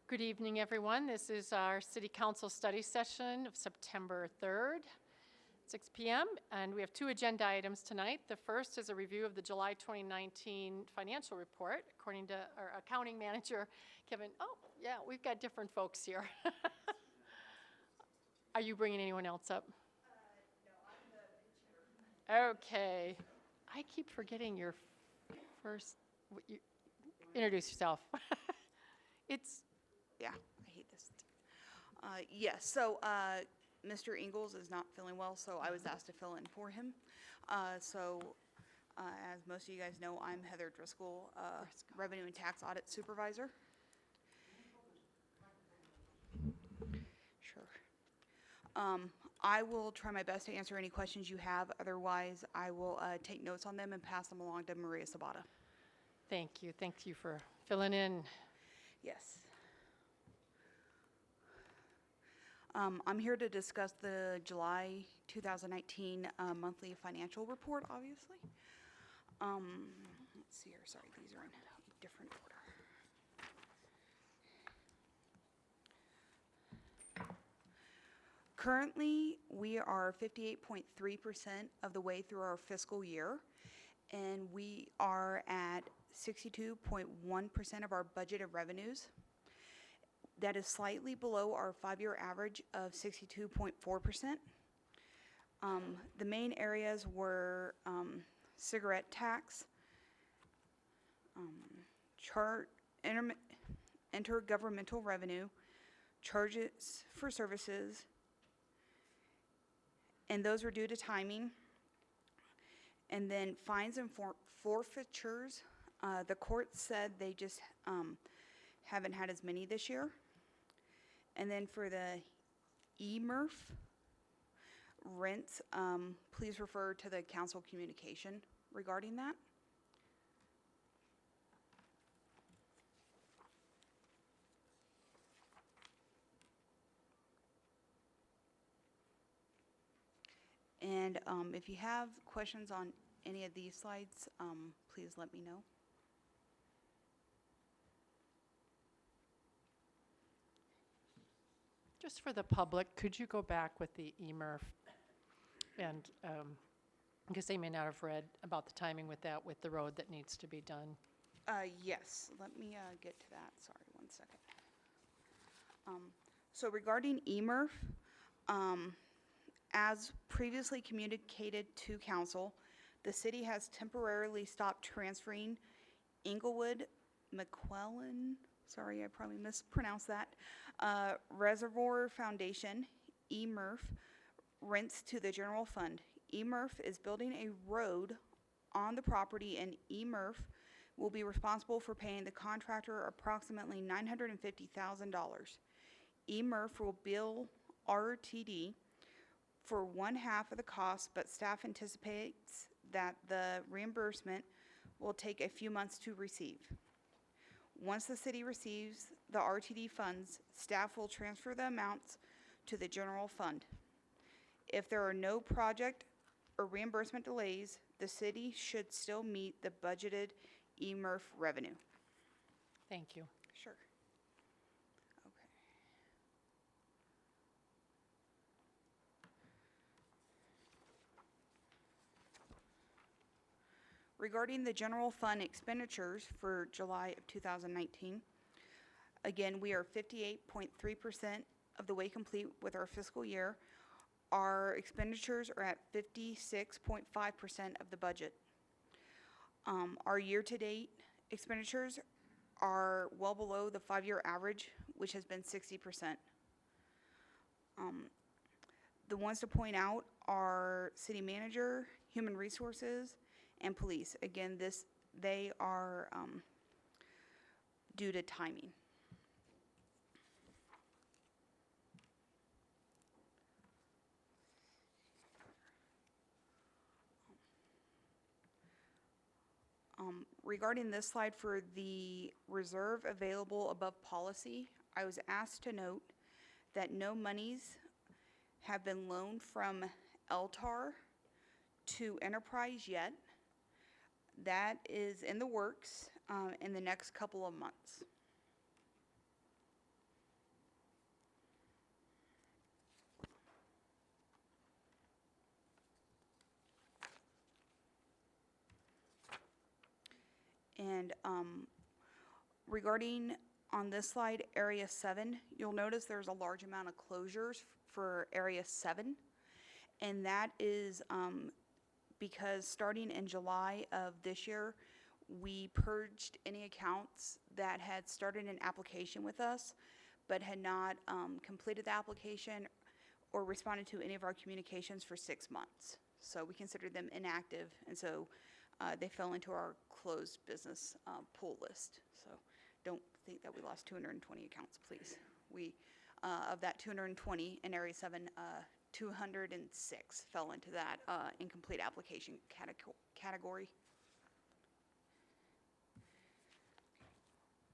Good evening, everyone. This is our City Council study session of September 3rd, 6 p.m., and we have two agenda items tonight. The first is a review of the July 2019 financial report, according to our accounting manager, Kevin. Oh, yeah, we've got different folks here. Are you bringing anyone else up? No, I'm the chair. Okay. I keep forgetting your first, introduce yourself. Yeah, I hate this. Yes, so Mr. Engels is not feeling well, so I was asked to fill in for him. As most of you guys know, I'm Heather Driscoll, Revenue and Tax Audit Supervisor. Sure. I will try my best to answer any questions you have. Otherwise, I will take notes on them and pass them along to Maria Sabata. Thank you. Thank you for filling in. Yes. I'm here to discuss the July 2019 monthly financial report, obviously. Let's see here. Sorry, these are in a different order. Currently, we are 58.3% of the way through our fiscal year, and we are at 62.1% of our budgeted revenues. That is slightly below our 5-year average of 62.4%. The main areas were cigarette tax, intergovernmental revenue, charges for services, and those were due to timing. And then fines and forfeitures, the court said they just haven't had as many this year. And then for the eMRF rents, please refer to the council communication regarding that. And if you have questions on any of these slides, please let me know. Just for the public, could you go back with the eMRF? And because they may not have read about the timing with that, with the road that needs to be done. Yes, let me get to that. Sorry, 1 second. So regarding eMRF, as previously communicated to council, the city has temporarily stopped transferring Englewood McClellan, sorry, I probably mispronounced that, Reservoir Foundation, eMRF, rents to the general fund. eMRF is building a road on the property, and eMRF will be responsible for paying the contractor approximately $950,000. eMRF will bill RTD for 1/2 of the cost, but staff anticipates that the reimbursement will take a few months to receive. Once the city receives the RTD funds, staff will transfer the amounts to the general fund. If there are no project or reimbursement delays, the city should still meet the budgeted eMRF revenue. Thank you. Sure. Okay. Regarding the general fund expenditures for July of 2019, again, we are 58.3% of the way complete with our fiscal year. Our expenditures are at 56.5% of the budget. Our year-to-date expenditures are well below the 5-year average, which has been 60%. The ones to point out are city manager, human resources, and police. Again, they are due to timing. Regarding this slide for the reserve available above policy, I was asked to note that no monies have been loaned from LTAR to Enterprise yet. That is in the works in the next couple of months. And regarding on this slide, Area 7, you'll notice there's a large amount of closures for Area 7. And that is because starting in July of this year, we purged any accounts that had started an application with us, but had not completed the application or responded to any of our communications for 6 months. So we considered them inactive, and so they fell into our closed business pool list. So don't think that we lost 220 accounts, please. We, of that 220 in Area 7, 206 fell into that incomplete application category.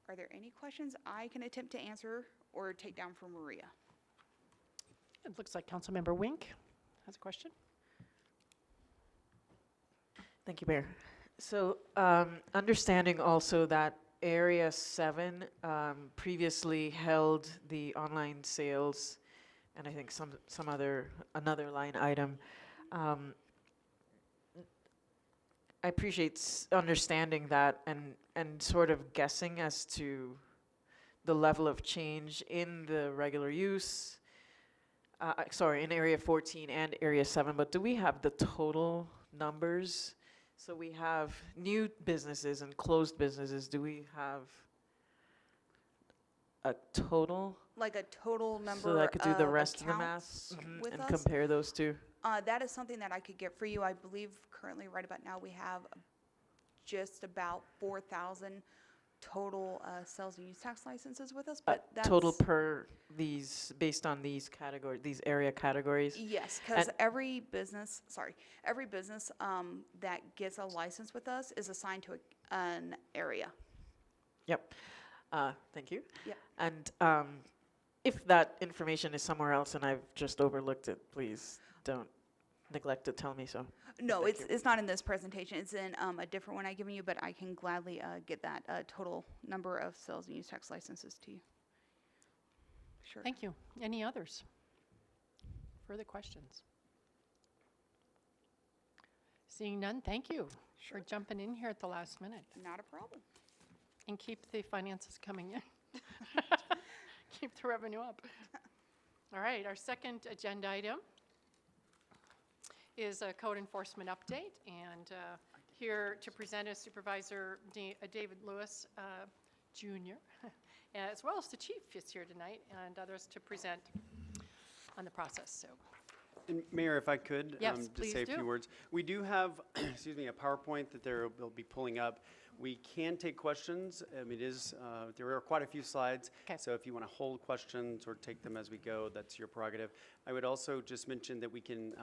Are there any questions I can attempt to answer or take down from Maria? It looks like Councilmember Wink has a question. Thank you, Mayor. So understanding also that Area 7 previously held the online sales and I think another line item. I appreciate understanding that and sort of guessing as to the level of change in the regular use, in Area 14 and Area 7, but do we have the total numbers? So we have new businesses and closed businesses. Do we have a total? Like a total number So that I could do the of rest of the accounts math with and us? compare those two? That is something that I could get for you. I believe currently, right about now, we have just about 4,000 total sales and use tax licenses with us, but that's... Total per these, based on these categories, these area categories? Yes, because And- every business that gets a license with us is assigned to an area. Yep. Thank you. Yep. And if that information is somewhere else and I've just overlooked it, please don't neglect to tell me so. No, Thank you. it's not in this presentation. It's in a different one I've given you, but I can gladly get that total number of sales and use tax licenses to you. Sure. Thank you. Any others? Further questions? Seeing none, thank you for jumping in here at the last minute. Not a problem. And keep the finances coming in. Keep the revenue up. All right, our second agenda item is a code enforcement update. And here to present is Supervisor David Lewis, Jr., as well as the chief is here tonight, and others to present on the process. So, And Mayor, if I could, Yes, just please say a do. few words. We do have, excuse me, a PowerPoint that they'll be pulling up. We can take questions. It is, there are quite a few slides. 'Kay. So if you want to hold questions or take them as we go, that's your prerogative. I would also just mention that we can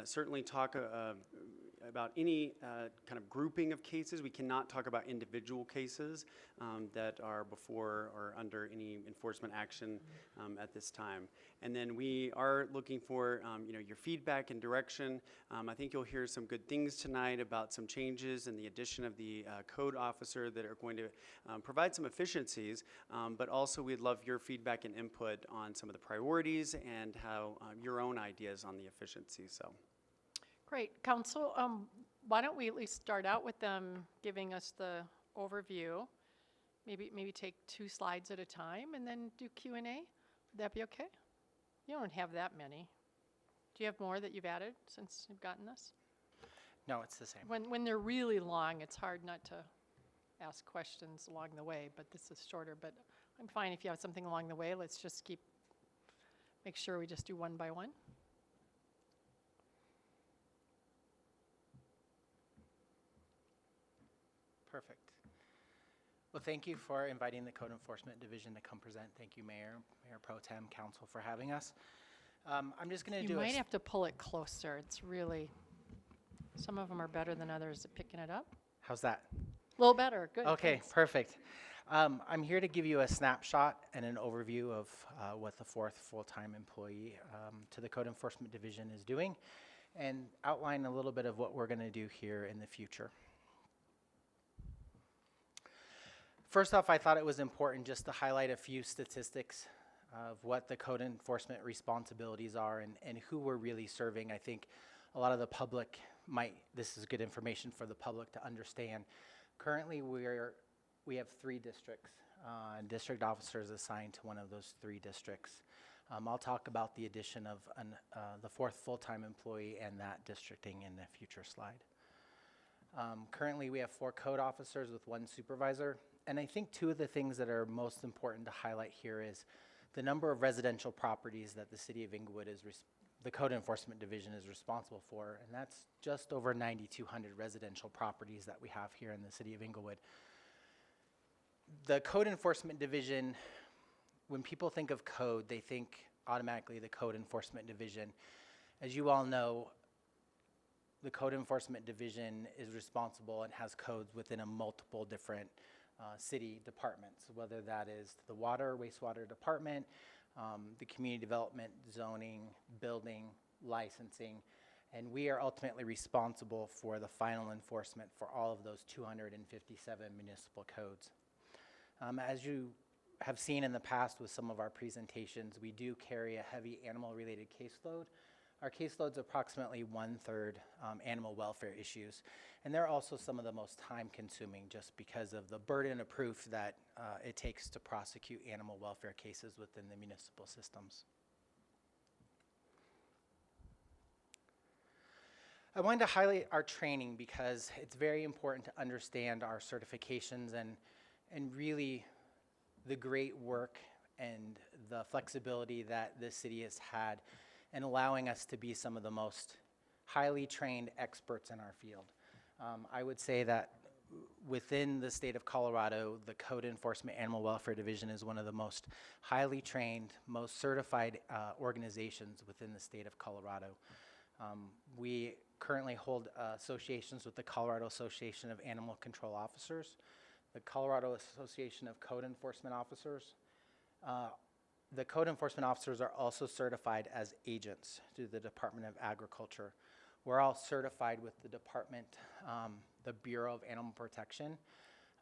certainly talk about any kind of grouping of cases. We cannot talk about individual cases that are before or under any enforcement action at this time. And then we are looking for your feedback and direction. I think you'll hear some good things tonight about some changes and the addition of the code officer that are going to provide some efficiencies, but also we'd love your feedback and input on some of the priorities and how your own ideas on the efficiency. So. great. Council, why don't we at least start out with them giving us the overview? Maybe take 2 slides at a time and then do Q&A? Would that be okay? You don't have that many. Do you have more that you've added since you've gotten this? No, it's the same. When they're really long, it's hard not to ask questions along the way, but this is shorter. But I'm fine if you have something along the way. Let's just make sure we just do one by one. Perfect. Well, thank you for inviting the Code Enforcement Division to come present. Thank you, Mayor Pro Tem, Council, for having us. I'm just going to do You might have to pull it closer. It's really, some of them are better than others at picking it up. How's that? A little better, good. Okay, thanks. perfect. I'm here to give you a snapshot and an overview of what the 4th full-time employee to the Code Enforcement Division is doing and outline a little bit of what we're going to do here in the future. First off, I thought it was important just to highlight a few statistics of what the code enforcement responsibilities are and who we're really serving. I think a lot of the public this is good information for the public to understand. Currently, we have 3 districts, district officers assigned to one of those 3 districts. I'll talk about the addition of the 4th full-time employee and that districting in a future slide. Currently, we have 4 code officers with 1 supervisor, and I think 2 of the things that are most important to highlight here is the number of residential properties that the City of Inglewood the Code Enforcement Division is responsible for, and that's just over 9,200 residential properties that we have here in the City of Inglewood. The Code Enforcement Division, when people think of code, they think automatically the Code Enforcement Division. As you all know, the Code Enforcement Division is responsible and has codes within a multiple different city departments, whether that is the water, wastewater department, the community development, zoning, building, licensing, and we are ultimately responsible for the final enforcement for all of those 257 municipal codes. As you have seen in the past with some of our presentations, we do carry a heavy animal-related caseload. Our caseload's approximately 1/3 animal welfare issues, and they're also some of the most time-consuming just because of the burden of proof that it takes to prosecute animal welfare cases within the municipal systems. I wanted to highlight our training because it's very important to understand our certifications and really the great work and the flexibility that this city has had in allowing us to be some of the most highly trained experts in our field. I would say that within the state of Colorado, the Code Enforcement Animal Welfare Division is one of the most highly trained, most certified organizations within the state of Colorado. We currently hold associations with the Colorado Association of Animal Control Officers, the Colorado Association of Code Enforcement Officers. The code enforcement officers are also certified as agents through the Department of Agriculture. We're all certified with the department, the Bureau of Animal Protection.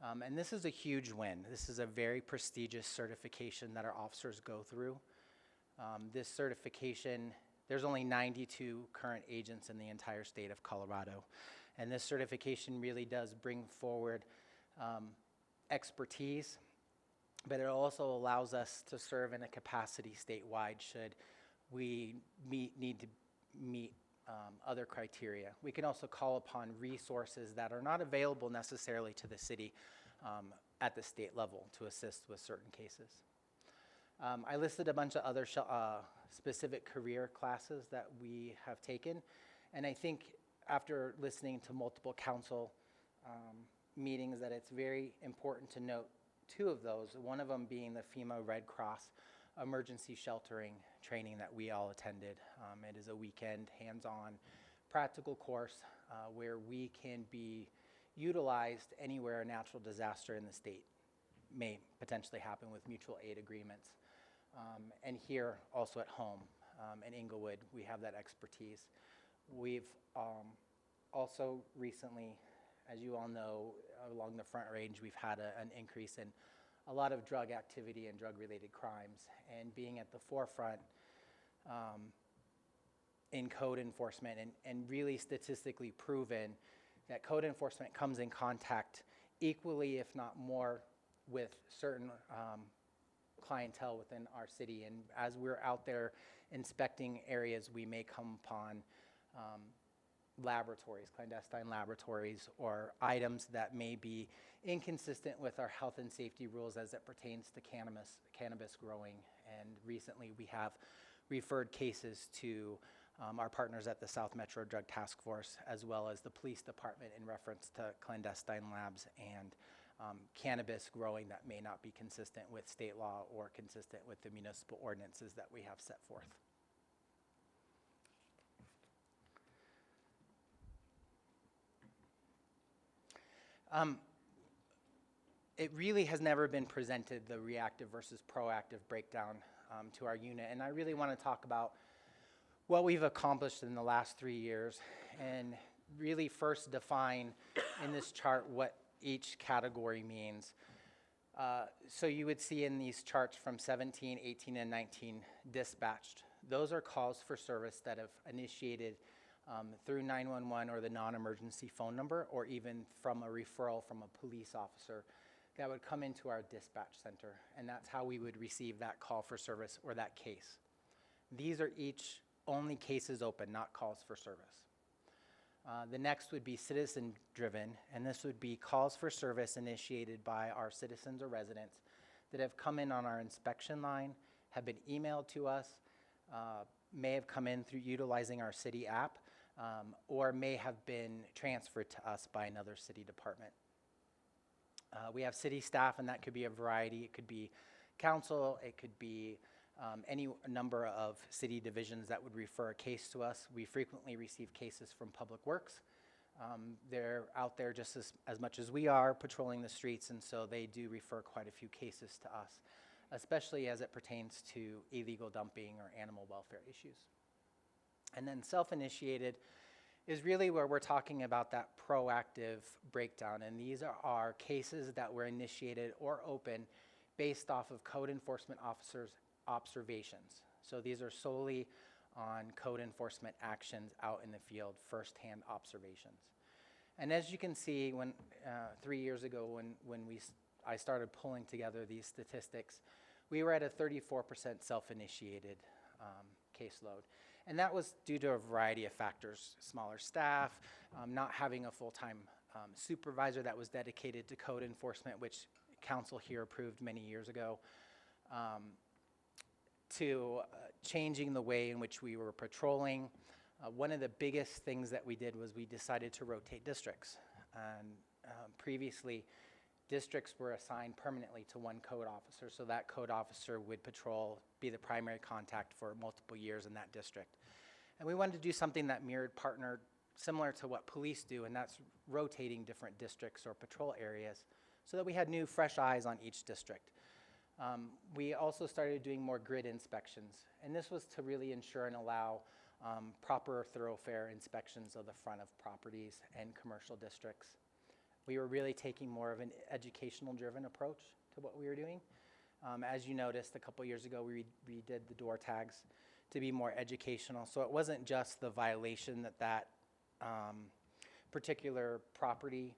And this is a huge win. This is a very prestigious certification that our officers go through. This certification, there's only 92 current agents in the entire state of Colorado. And this certification really does bring forward expertise, but it also allows us to serve in a capacity statewide should we need to meet other criteria. We can also call upon resources that are not available necessarily to the city at the state level to assist with certain cases. I listed a bunch of other specific career classes that we have taken, and I think after listening to multiple council meetings that it's very important to note 2 of those, one of them being the FEMA Red Cross emergency sheltering training that we all attended. It is a weekend, hands-on, practical course where we can be utilized anywhere a natural disaster in the state may potentially happen with mutual aid agreements. And here, also at home in Inglewood, we have that expertise. We've also recently, as you all know, along the Front Range, we've had an increase in a lot of drug activity and drug-related crimes. And being at the forefront in code enforcement and really statistically proven that code enforcement comes in contact equally, if not more, with certain clientele within our city. And as we're out there inspecting areas, we may come upon laboratories, clandestine laboratories, or items that may be inconsistent with our health and safety rules as it pertains to cannabis growing. And recently we have referred cases to our partners at the South Metro Drug Task Force, as well as the police department in reference to clandestine labs and cannabis growing that may not be consistent with state law or consistent with the municipal ordinances that we have set forth. It really has never been presented, the reactive versus proactive breakdown to our unit. And I really want to talk about what we've accomplished in the last 3 years and really first define in this chart what each category means. So you would see in these charts from 17, 18, and 19 dispatched. Those are calls for service that have initiated through 911 or the non-emergency phone number, or even from a referral from a police officer that would come into our dispatch center. And that's how we would receive that call for service or that case. These are each only cases open, not calls for service. The next would be citizen-driven, and this would be calls for service initiated by our citizens or residents that have come in on our inspection line, have been emailed to us, may have come in through utilizing our city app, or may have been transferred to us by another city department. We have city staff, and that could be a variety. It could be council, it could be any number of city divisions that would refer a case to us. We frequently receive cases from Public Works. They're out there just as much as we are patrolling the streets, and so they do refer quite a few cases to us, especially as it pertains to illegal dumping or animal welfare issues. And then self-initiated is really where we're talking about that proactive breakdown, and these are cases that were initiated or open based off of code enforcement officers' observations. So these are solely on code enforcement actions out in the field, firsthand observations. And as you can see, when 3 years ago when I started pulling together these statistics, we were at a 34% self-initiated caseload. And that was due to a variety of factors: smaller staff, not having a full-time supervisor that was dedicated to code enforcement, which council here approved many years ago, to changing the way in which we were patrolling. One of the biggest things that we did was we decided to rotate districts. And previously, districts were assigned permanently to one code officer, so that code officer would patrol, be the primary contact for multiple years in that district. And we wanted to do something that mirrored, partnered, similar to what police do, and that's rotating different districts or patrol areas so that we had new, fresh eyes on each district. We also started doing more grid inspections, and this was to really ensure and allow proper thoroughfare inspections of the front of properties and commercial districts. We were really taking more of an educational-driven approach to what we were doing. As you noticed, a couple years ago, we redid the door tags to be more educational. So it wasn't just the violation that particular property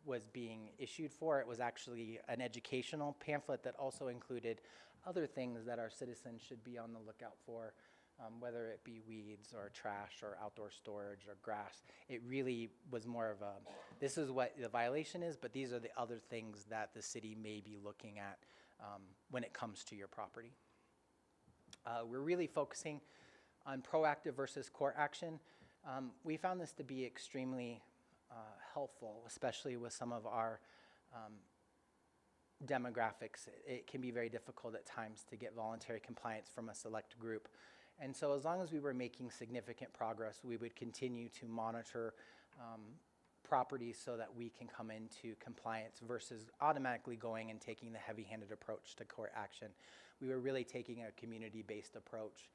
was being issued for. It was actually an educational pamphlet that also included other things that our citizens should be on the lookout for, whether it be weeds or trash or outdoor storage or grass. It really was more of a, this is what the violation is, but these are the other things that the city may be looking at when it comes to your property. We're really focusing on proactive versus court action. We found this to be extremely helpful, especially with some of our demographics. It can be very difficult at times to get voluntary compliance from a select group. And so as long as we were making significant progress, we would continue to monitor properties so that we can come into compliance versus automatically going and taking the heavy-handed approach to court action. We were really taking a community-based approach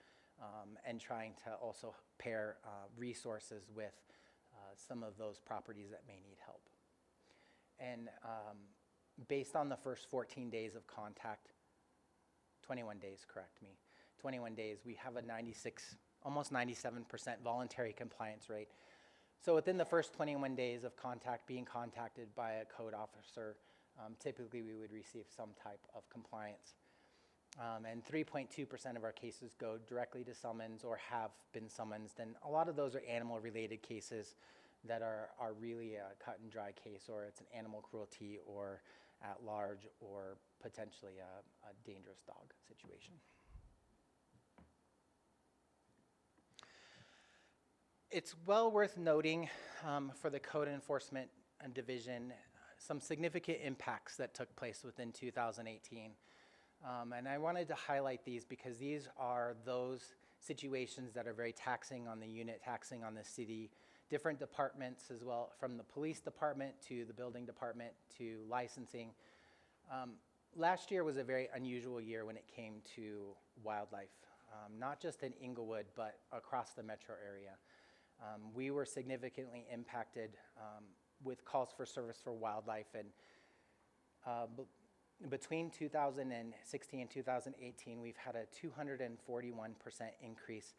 and trying to also pair resources with some of those properties that may need help. And based on the first 14 days of contact, 21 days, correct me, 21 days, we have a 96, almost 97% voluntary compliance rate. So within the first 21 days of being contacted by a code officer, typically we would receive some type of compliance. And 3.2% of our cases go directly to summons or have been summoned. And a lot of those are animal-related cases that are really a cut and dry case, or it's an animal cruelty or at large or potentially a dangerous dog situation. It's well worth noting for the Code Enforcement Division some significant impacts that took place within 2018. And I wanted to highlight these because these are those situations that are very taxing on the unit, taxing on the city, different departments as well, from the police department to the building department to licensing. Last year was a very unusual year when it came to wildlife, not just in Inglewood, but across the metro area. We were significantly impacted with calls for service for wildlife, and between 2016 and 2018, we've had a 241% increase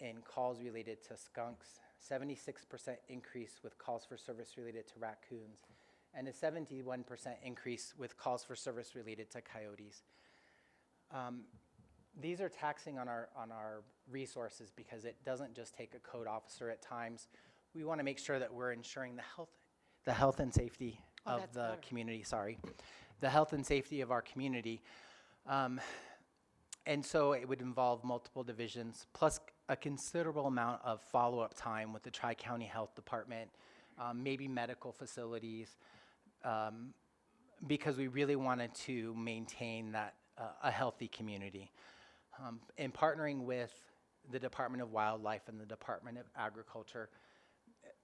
in calls related to skunks, 76% increase with calls for service related to raccoons, and a 71% increase with calls for service related to coyotes. These are taxing on our resources because it doesn't just take a code officer at times. We want to make sure that we're ensuring the health and safety of that's the better. community, the health and safety of our community. And so it would involve multiple divisions, plus a considerable amount of follow-up time with the Tri-County Health Department, maybe medical facilities, because we really wanted to maintain that a healthy community. In partnering with the Department of Wildlife and the Department of Agriculture,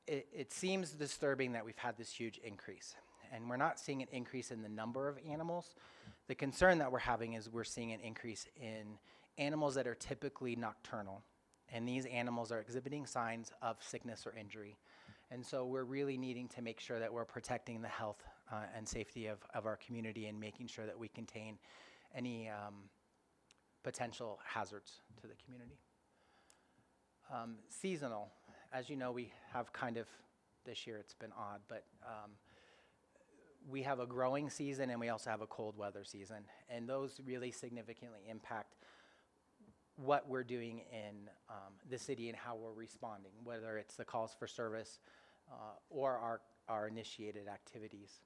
it seems disturbing that we've had this huge increase. And we're not seeing an increase in the number of animals. The concern that we're having is we're seeing an increase in animals that are typically nocturnal. And these animals are exhibiting signs of sickness or injury. And so we're really needing to make sure that we're protecting the health and safety of our community and making sure that we contain any potential hazards to the community. Seasonal, as you know, we have kind of, this year it's been odd, but we have a growing season and we also have a cold weather season. And those really significantly impact what we're doing in the city and how we're responding, whether it's the calls for service or our initiated activities.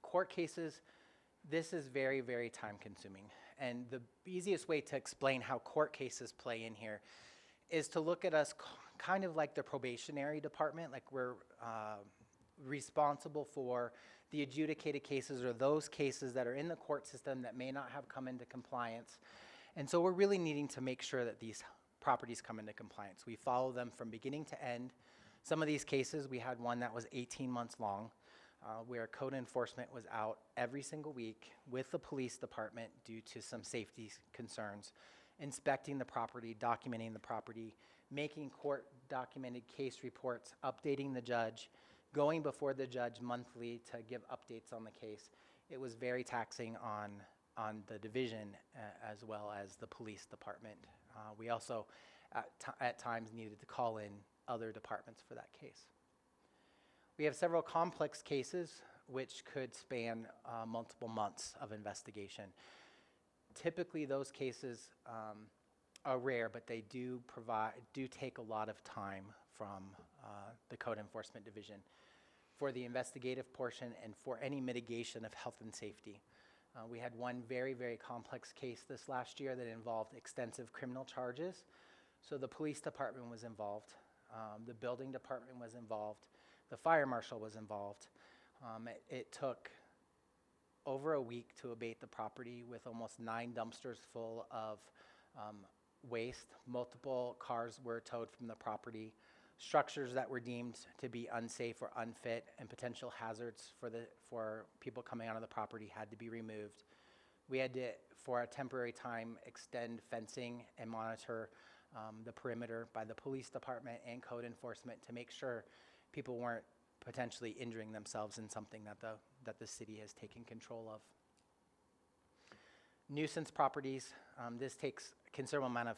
Court cases, this is very, very time consuming. And the easiest way to explain how court cases play in here is to look at us kind of like the probationary department, like we're responsible for the adjudicated cases or those cases that are in the court system that may not have come into compliance. And so we're really needing to make sure that these properties come into compliance. We follow them from beginning to end. Some of these cases, we had one that was 18 months long, where code enforcement was out every single week with the police department due to some safety concerns, inspecting the property, documenting the property, making court documented case reports, updating the judge, going before the judge monthly to give updates on the case. It was very taxing on the division as well as the police department. We also at times needed to call in other departments for that case. We have several complex cases which could span multiple months of investigation. Typically those cases are rare, but they do take a lot of time from the Code Enforcement Division for the investigative portion and for any mitigation of health and safety. We had one very, very complex case this last year that involved extensive criminal charges. So the police department was involved, the building department was involved, the fire marshal was involved. It took over a week to abate the property with almost 9 dumpsters full of waste. Multiple cars were towed from the property. Structures that were deemed to be unsafe or unfit and potential hazards for people coming onto the property had to be removed. We had to, for a temporary time, extend fencing and monitor the perimeter by the police department and code enforcement to make sure people weren't potentially injuring themselves in something that the city has taken control of. Nuisance properties, this takes a considerable amount of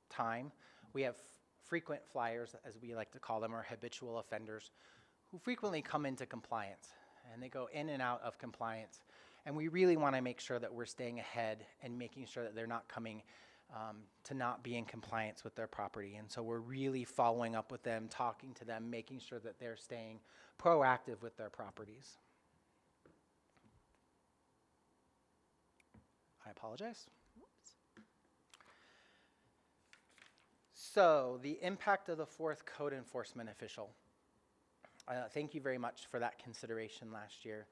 time. We have frequent flyers, as we like to call them, or habitual offenders, who frequently come into compliance, and they go in and out of compliance. And we really want to make sure that we're staying ahead and making sure that they're not coming to not be in compliance with their property. And so we're really following up with them, talking to them, making sure that they're staying proactive with their properties. I apologize. So the impact of the 4th code enforcement official. Thank you very much for that consideration last year.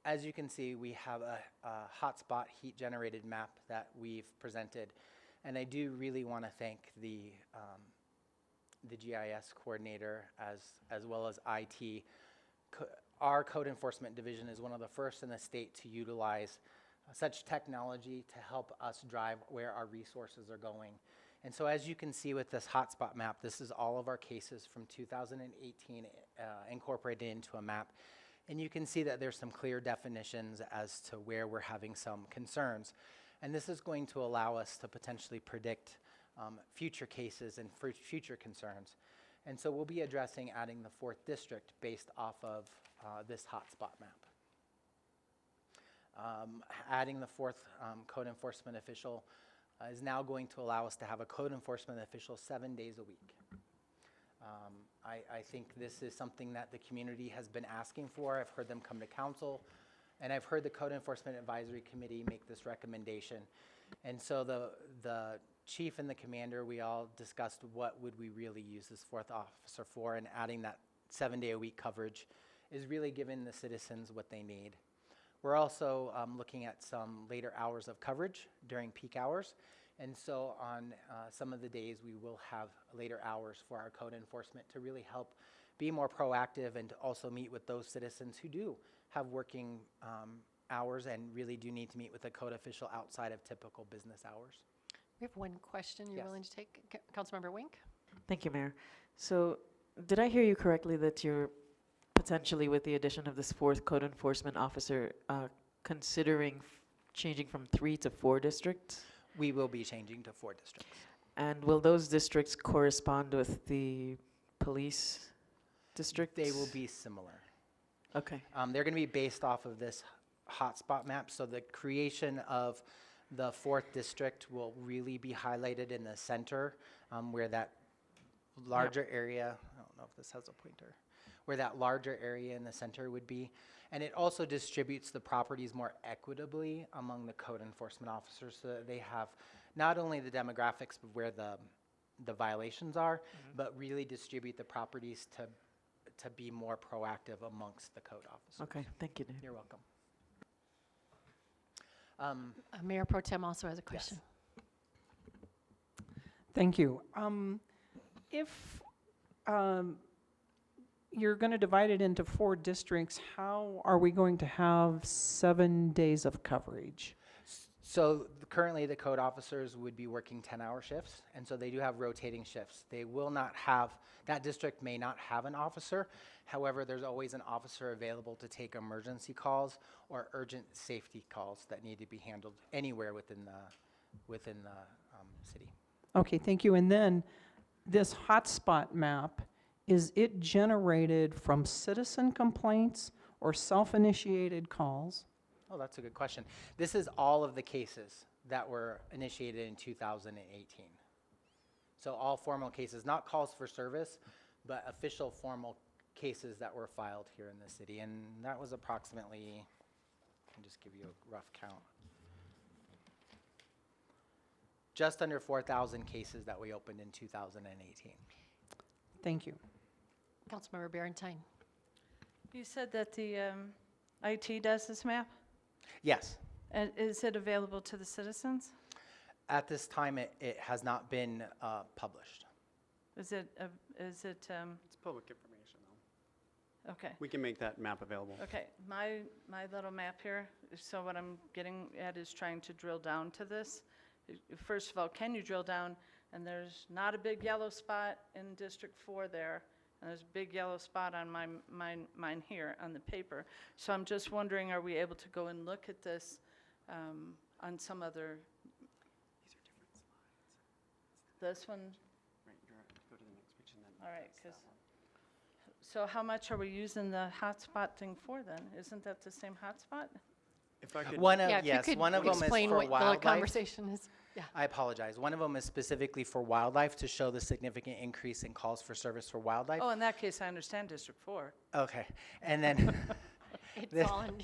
As you can see, we have a hotspot heat generated map that we've presented. And I do really want to thank the GIS coordinator as well as IT. Our code enforcement division is one of the first in the state to utilize such technology to help us drive where our resources are going. And so as you can see with this hotspot map, this is all of our cases from 2018 incorporated into a map. And you can see that there's some clear definitions as to where we're having some concerns. And this is going to allow us to potentially predict future cases and for future concerns. And so we'll be addressing adding the 4th district based off of this hotspot map. Adding the 4th code enforcement official is now going to allow us to have a code enforcement official 7 days a week. I think this is something that the community has been asking for. I've heard them come to council, and I've heard the Code Enforcement Advisory Committee make this recommendation. And so the chief and the commander, we all discussed what would we really use this 4th officer for, and adding that 7-day-a-week coverage is really giving the citizens what they need. We're also looking at some later hours of coverage during peak hours. And so on some of the days, we will have later hours for our code enforcement to really help be more proactive and to also meet with those citizens who do have working hours and really do need to meet with a code official outside of typical business hours. We have one question you're Yes. willing to take. Councilmember Wink? Thank you, Mayor. So did I hear you correctly that you're potentially, with the addition of this 4th code enforcement officer, considering changing from 3 to 4 districts? We will be changing to 4 districts. And will those districts correspond with the police districts? They will be similar. Okay. They're going to be based off of this hotspot map. So the creation of the 4th district will really be highlighted in the center, where that larger area, I don't know if this has a pointer, where that larger area in the center would be. And it also distributes the properties more equitably among the code enforcement officers so that they have not only the demographics of where the violations are, but really distribute the properties to be more proactive amongst the code officers. Okay, thank you, Dave. You're welcome. Mayor Pro Tem also has a question. Thank you. If you're going to divide it into 4 districts, how are we going to have 7 days of coverage? So currently the code officers would be working 10-hour shifts, and so they do have rotating shifts. They will not have, that district may not have an officer. However, there's always an officer available to take emergency calls or urgent safety calls that need to be handled anywhere within the city. Okay, thank you. And then this hotspot map, is it generated from citizen complaints or self-initiated calls? Oh, that's a good question. This is all of the cases that were initiated in 2018. So all formal cases, not calls for service, but official formal cases that were filed here in the city. And that was approximately, I can just give you a rough count. Just under 4,000 cases that we opened in 2018. Thank you. Councilmember Barentine? You said that the IT does this map? Yes. And is it available to the citizens? At this time, it has not been published. Is it, It's public information, though. okay. We can make that map available. Okay, my little map here, so what I'm getting at is trying to drill down to this. First of all, can you drill down? And there's not a big yellow spot in District 4 there, and there's a big yellow spot on mine here on the paper. So I'm just wondering, are we able to go and look at this on some other? These are different slides. This one? Right, go to the next page and then. All right, press that 'cause- one. So how much are we using the hotspot thing for then? Isn't that the same hotspot? If I could. Yeah, if you Yes, could one of them is explain for what the wildlife. conversation is. Yeah. I apologize. One of them is specifically for wildlife to show the significant increase in calls for service for wildlife. Oh, in that case, I understand District 4. Okay, and then It's on.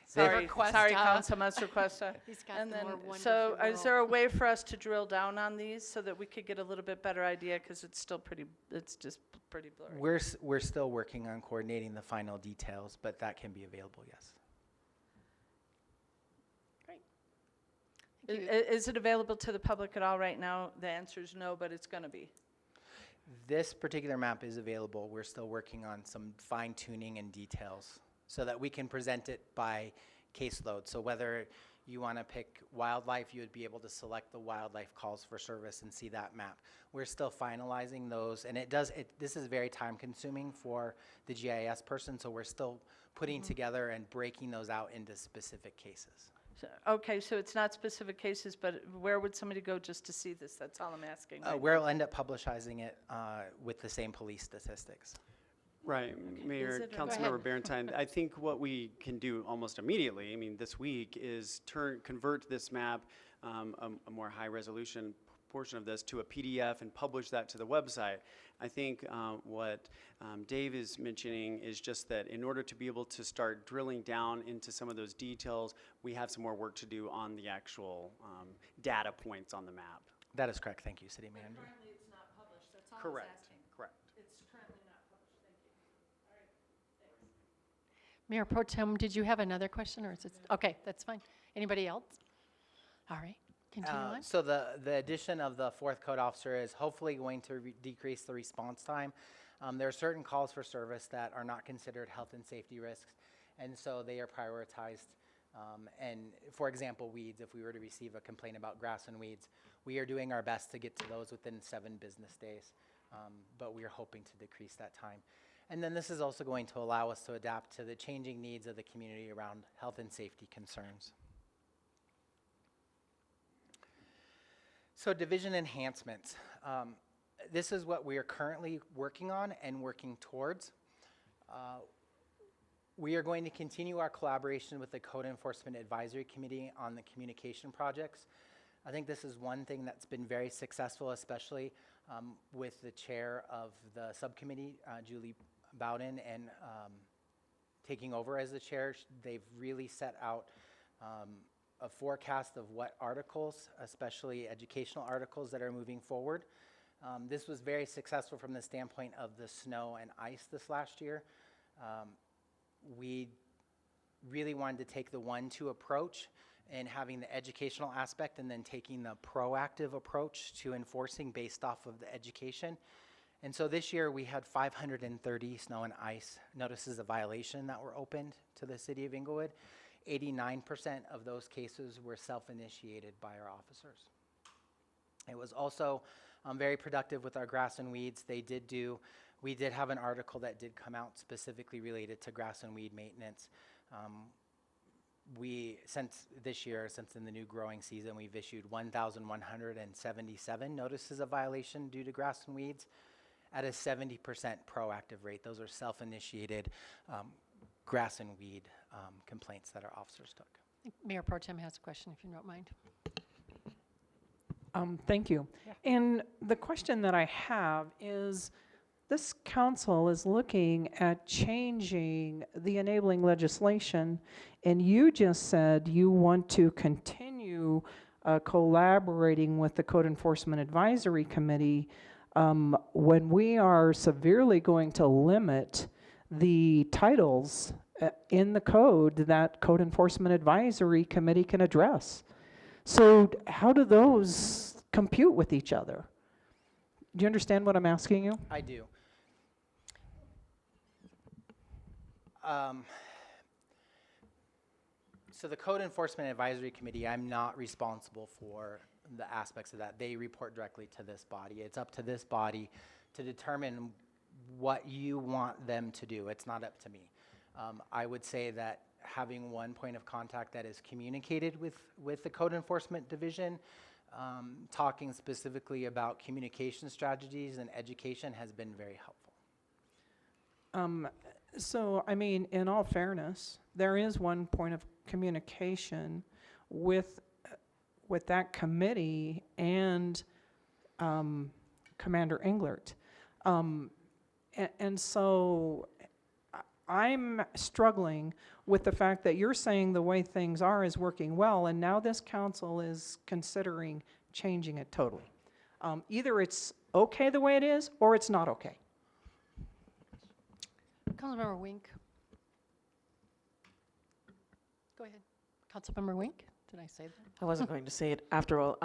Sorry, Requesta. sorry, Councilman Requesta. He's got And the then, more so wonderful is there a way for us to drill down on these so that we could get a little bit better idea? Because it's still pretty, it's just pretty blurry. we're still working on coordinating the final details, but that can be available, yes. Thank you. Is it available to the public at all right now? The answer is no, but it's going to be. This particular map is available. We're still working on some fine tuning and details so that we can present it by caseload. So whether you want to pick wildlife, you would be able to select the wildlife calls for service and see that map. We're still finalizing those, and this is very time consuming for the GIS person, so we're still putting together and breaking those out into specific cases. Okay, so it's not specific cases, but where would somebody go just to see this? That's all I'm asking. right Where now. we'll end up publicizing it with the same police statistics. Right, Mayor, it or- Go ahead. Councilmember Berentine, I think what we can do almost immediately, I mean, this week, is convert this map, a more high resolution portion of this, to a PDF and publish that to the website. I think what Dave is mentioning is just that in order to be able to start drilling down into some of those details, we have some more work to do on the actual data points on the map. That is correct. Thank you, City Manager. Currently, it's not published, that's all I was Correct, asking. correct. It's currently not published, thank you. All right, thanks. Mayor Pro Tem, did you have another question, or is it, okay, that's fine. Anybody else? All right, continue on. So the addition of the fourth code officer is hopefully going to decrease the response time. There are certain calls for service that are not considered health and safety risks, and so they are prioritized. And for example, weeds, if we were to receive a complaint about grass and weeds, we are doing our best to get to those within 7 business days, but we are hoping to decrease that time. And then this is also going to allow us to adapt to the changing needs of the community around health and safety concerns. So division enhancements. This is what we are currently working on and working towards. We are going to continue our collaboration with the Code Enforcement Advisory Committee on the communication projects. I think this is one thing that's been very successful, especially with the chair of the subcommittee, Julie Bowden, and taking over as the chair. They've really set out a forecast of what articles, especially educational articles, that are moving forward. This was very successful from the standpoint of the snow and ice this last year. We really wanted to take the 1-2 approach and having the educational aspect and then taking the proactive approach to enforcing based off of the education. And so this year we had 530 snow and ice notices of violation that were opened to the city of Inglewood. 89% of those cases were self-initiated by our officers. It was also very productive with our grass and weeds. We did have an article that did come out specifically related to grass and weed maintenance. Since in the new growing season, we've issued 1,177 notices of violation due to grass and weeds at a 70% proactive rate. Those are self-initiated grass and weed complaints that our officers took. Mayor Pro Tem has a question, if you don't mind. Thank you. And the question that I have is, this council is looking at changing the enabling legislation, and you just said you want to continue collaborating with the Code Enforcement Advisory Committee when we are severely going to limit the titles in the code that Code Enforcement Advisory Committee can address. So how do those compute with each other? Do you understand what I'm asking you? I do. So the Code Enforcement Advisory Committee, I'm not responsible for the aspects of that. They report directly to this body. It's up to this body to determine what you want them to do. It's not up to me. I would say that having one point of contact that is communicated with the Code Enforcement Division, talking specifically about communication strategies and education has been very helpful. So, I mean, in all fairness, there is one point of communication with that committee and Commander Englert. And so I'm struggling with the fact that you're saying the way things are is working well, and now this council is considering changing it totally. Either it's okay the way it is, or it's not okay. Councilmember Wink. Go ahead. Councilmember Wink, did I say that? I wasn't going to say it after all.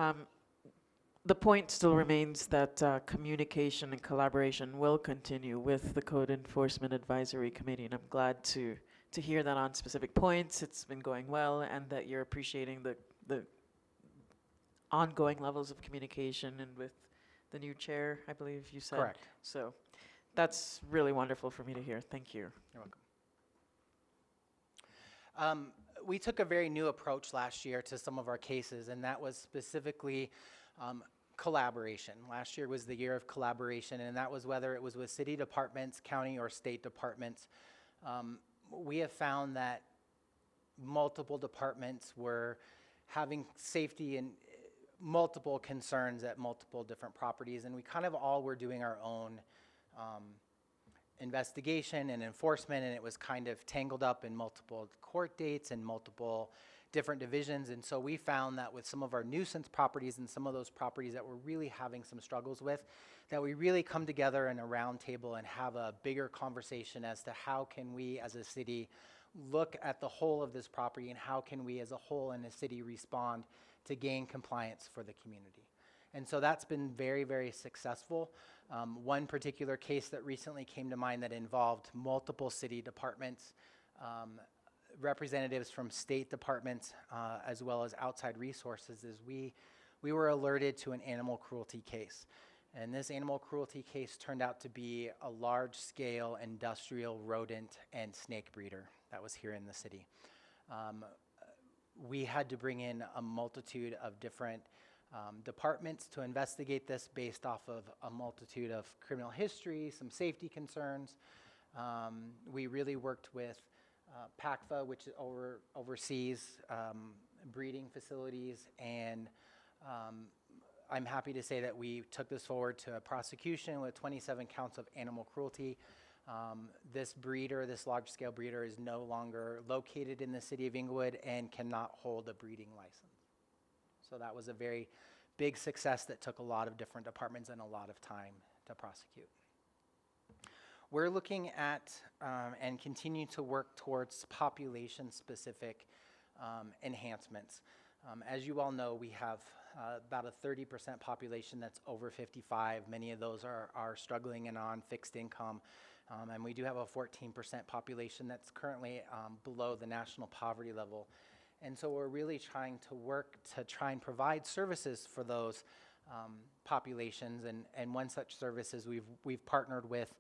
The point still remains that communication and collaboration will continue with the Code Enforcement Advisory Committee, and I'm glad to hear that on specific points it's been going well, and that you're appreciating the ongoing levels of communication, and with the new chair, I believe you said. Correct. So that's really wonderful for me to hear. Thank you. You're welcome. We took a very new approach last year to some of our cases, and that was specifically collaboration. Last year was the year of collaboration, and that was whether it was with city departments, county or state departments. We have found that multiple departments were having safety and multiple concerns at multiple different properties, and we kind of all were doing our own investigation and enforcement, and it was kind of tangled up in multiple court dates and multiple different divisions. And so we found that with some of our nuisance properties and some of those properties that we're really having some struggles with, that we really come together in a round table and have a bigger conversation as to how can we as a city look at the whole of this property, and how can we as a whole in the city respond to gain compliance for the community. And so that's been very, very successful. One particular case that recently came to mind that involved multiple city departments, representatives from state departments, as well as outside resources, is we were alerted to an animal cruelty case. And this animal cruelty case turned out to be a large-scale industrial rodent and snake breeder that was here in the city. We had to bring in a multitude of different departments to investigate this based off of a multitude of criminal history, some safety concerns. We really worked with PACFA, which oversees breeding facilities, and I'm happy to say that we took this forward to a prosecution with 27 counts of animal cruelty. This breeder, this large-scale breeder, is no longer located in the city of Inglewood and cannot hold a breeding license. So that was a very big success that took a lot of different departments and a lot of time to prosecute. We're looking at and continue to work towards population-specific enhancements. As you all know, we have about a 30% population that's over 55. Many of those are struggling and on fixed income. And we do have a 14% population that's currently below the national poverty level. And so we're really trying to work to try and provide services for those populations. And one such service is we've partnered with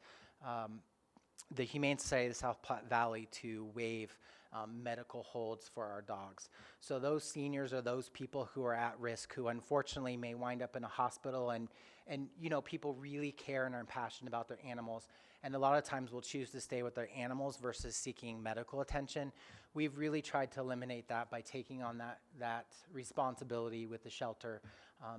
the Humane Society of the South Platte Valley to waive medical holds for our dogs. So those seniors are those people who are at risk, who unfortunately may wind up in a hospital, and you know, people really care and are passionate about their animals, and a lot of times will choose to stay with their animals versus seeking medical attention. We've really tried to eliminate that by taking on that responsibility with the shelter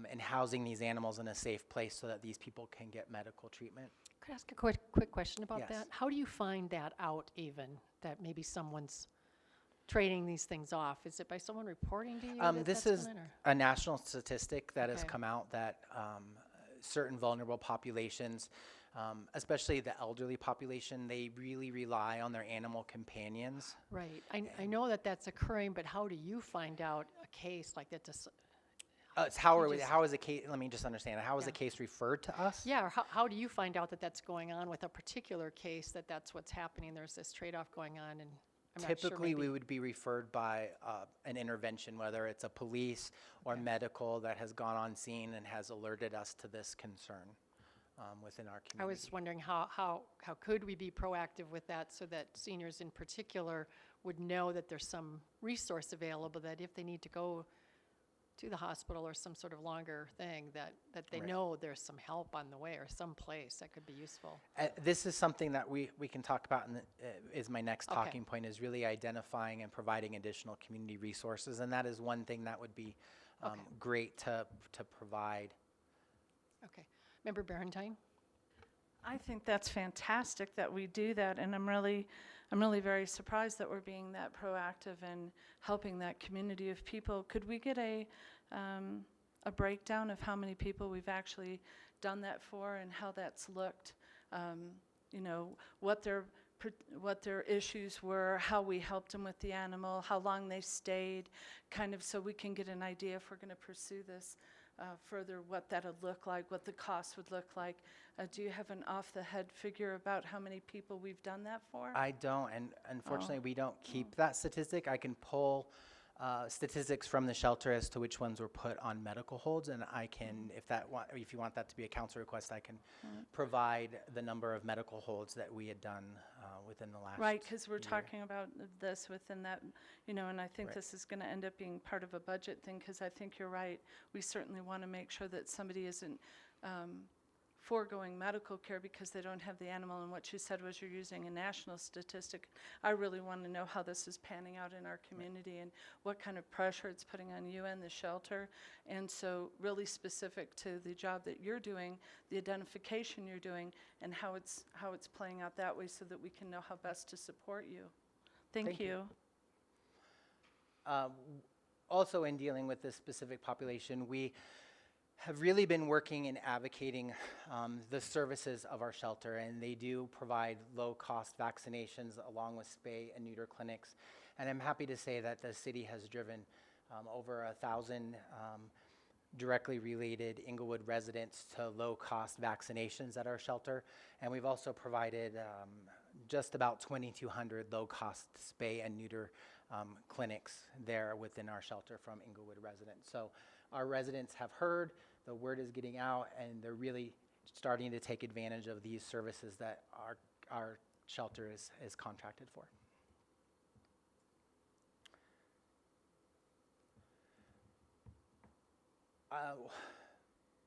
and housing these animals in a safe place so that these people can get medical treatment. Could I ask a quick question about Yes. that? How do you find that out even, that maybe someone's trading these things off? Is it by someone reporting to you that This that's is going on, or- a national statistic that has Okay. come out that certain vulnerable populations, especially the elderly population, they really rely on their animal companions. Right. I know that that's occurring, but how do you find out a case like that? It's how You just- how is a case? Let me just understand. How is Yeah. a case referred to us? Yeah, or how do you find out that that's going on with a particular case, that's what's happening? There's this trade-off going on, and I'm not sure Typically, we maybe. would be referred by an intervention, whether it's a police or Okay. medical that has gone on scene and has alerted us to this concern within our community. I was wondering how could we be proactive with that so that seniors in particular would know that there's some resource available, that if they need to go to the hospital or some sort of longer thing, that they Right. know there's some help on the way or some place that could be useful. This is something that we can talk about, and is my next Okay. talking point, is really identifying and providing additional community resources, and that is one thing that would be Okay. great to provide. Okay. Member Berentine? I think that's fantastic that we do that, and I'm really very surprised that we're being that proactive and helping that community of people. Could we get a breakdown of how many people we've actually done that for and how that's looked? You know, what their issues were, how we helped them with the animal, how long they stayed, kind of, so we can get an idea if we're going to pursue this further, what that would look like, what the cost would look like. Do you have an off-the-head figure about how many people we've done that for? I don't, and unfortunately, we don't keep that statistic. I can pull statistics from the shelter as to which ones were put on medical holds, and I can, if you want that to be a council request, I can provide the number of medical holds that we had done within the last Right, because we're year. talking about this within that, and I think Right. this is going to end up being part of a budget thing, because I think you're right. We certainly want to make sure that somebody isn't foregoing medical care because they don't have the animal, and what you said was you're using a national statistic. I really want to know how this is panning out in our community and what kind of pressure it's putting on you and the shelter. And so really specific to the job that you're doing, the identification you're doing, and how it's playing out that way so that we can know how best to support you. Thank Thank you. you. Also, in dealing with this specific population, we have really been working and advocating the services of our shelter, and they do provide low-cost vaccinations along with spay and neuter clinics. And I'm happy to say that the city has driven over 1,000 directly related Inglewood residents to low-cost vaccinations at our shelter, and we've also provided just about 2,200 low-cost spay and neuter clinics there within our shelter from Inglewood residents. So our residents have heard, the word is getting out, and they're really starting to take advantage of these services that our shelter is contracted for.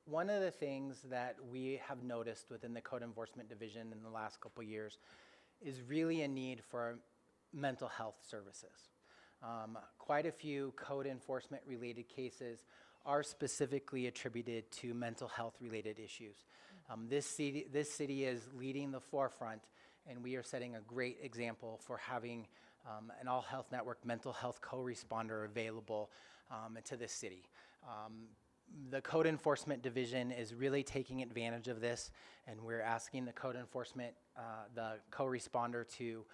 One of the things that we have noticed within the Code Enforcement Division in the last couple years is really a need for mental health services. Quite a few code enforcement related cases are specifically attributed to mental health related issues. This city is leading the forefront, and we are setting a great example for having an all health network mental health co-responder available to this city. The Code Enforcement Division is really taking advantage of this, and we're asking the code enforcement, the co-responder to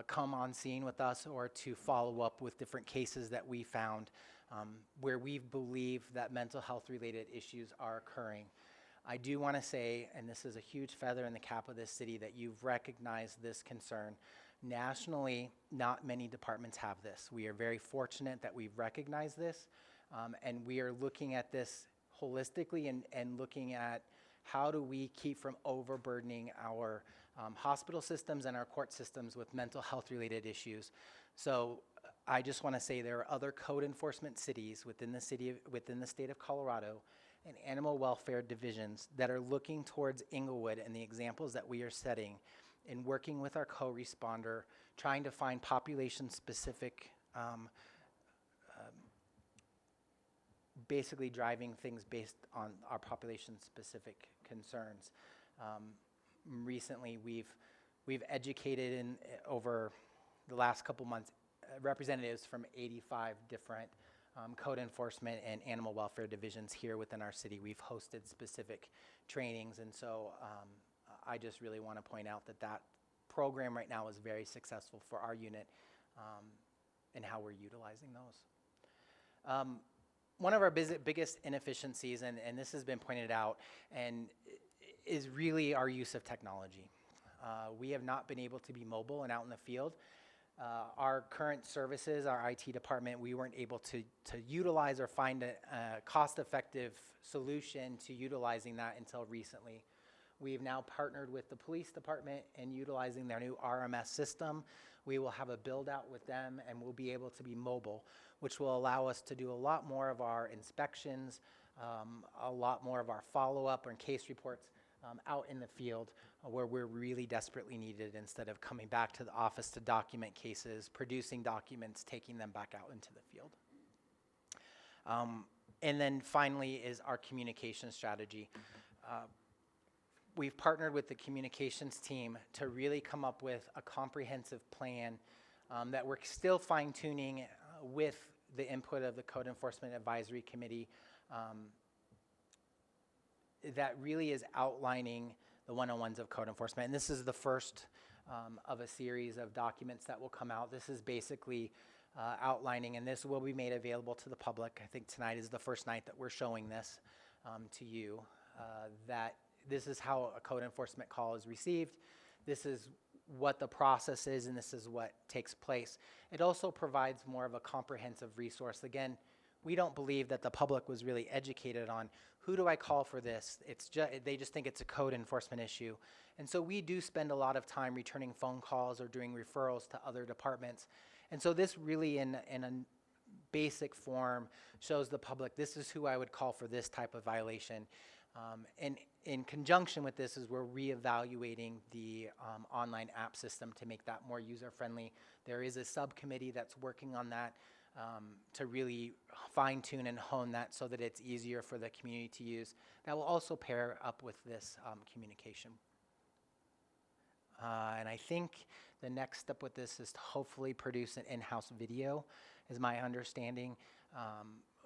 come on scene with us or to follow up with different cases that we found where we believe that mental health related issues are occurring. I do want to say, and this is a huge feather in the cap of this city, that you've recognized this concern. Nationally, not many departments have this. We are very fortunate that we've recognized this, and we are looking at this holistically and looking at how do we keep from overburdening our hospital systems and our court systems with mental health related issues. So I just want to say there are other code enforcement cities within the state of Colorado and animal welfare divisions that are looking towards Inglewood and the examples that we are setting in working with our co-responder, trying to find population specific, basically driving things based on our population specific concerns. Recently we've educated over the last couple months representatives from 85 different code enforcement and animal welfare divisions here within our city. We've hosted specific trainings, and so I just really want to point out that program right now is very successful for our unit and how we're utilizing those. One of our biggest inefficiencies, and this has been pointed out, and is really our use of technology. We have not been able to be mobile and out in the field. Our current services, our IT department, we weren't able to utilize or find a cost-effective solution to utilizing that until recently. We've now partnered with the police department in utilizing their new RMS system. We will have a build out with them, and we'll be able to be mobile, which will allow us to do a lot more of our inspections, a lot more of our follow-up and case reports out in the field where we're really desperately needed, instead of coming back to the office to document cases, producing documents, taking them back out into the field. And then finally is our communication strategy. We've partnered with the communications team to really come up with a comprehensive plan that we're still fine-tuning with the input of the Code Enforcement Advisory Committee, that really is outlining the 101s of code enforcement. And this is the first of a series of documents that will come out. This is basically outlining, and this will be made available to the public. I think tonight is the first night that we're showing this to you, that this is how a code enforcement call is received. This is what the process is and this is what takes place. It also provides more of a comprehensive resource. Again, we don't believe that the public was really educated on who do I call for this. They just think it's a code enforcement issue. And so we do spend a lot of time returning phone calls or doing referrals to other departments. And so this really in a basic form shows the public this is who I would call for this type of violation. And in conjunction with this is we're reevaluating the online app system to make that more user-friendly. There is a subcommittee that's working on that to really fine-tune and hone that so that it's easier for the community to use. That will also pair up with this communication. And I think the next step with this is to hopefully produce an in-house video, is my understanding,